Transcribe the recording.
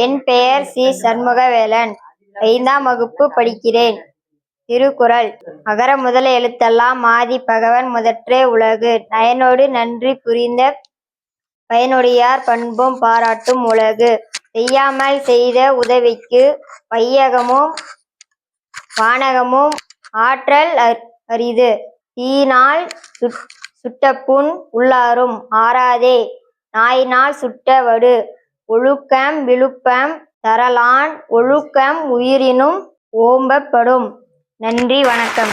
என் பெயர் சி. சண்முகவேலன். 5ஆம் வகுப்பு படிக்கிறேன். திருக்குறள். அகர முதல எழுத்தெல்லாம் ஆதி பகவன் முதற்றே உலகு. நயனோடு நன்றி புரிந்த பயனுடையார் பண்பும் பாராட்டும் உலகு. செய்யாமல் செய்த உதவிக்கு வையகமும் வானகமும் ஆற்றல் அரிது. தீயினால் சுட்டப்புண் உள்ளாரும் ஆறாதே நாயினால் சுட்ட வடு. ஒழுக்கம் விழுப்பம் தரலான் ஒழுக்கம் உயிரினும் ஓம்பப்படும். நன்றி, வணக்கம்.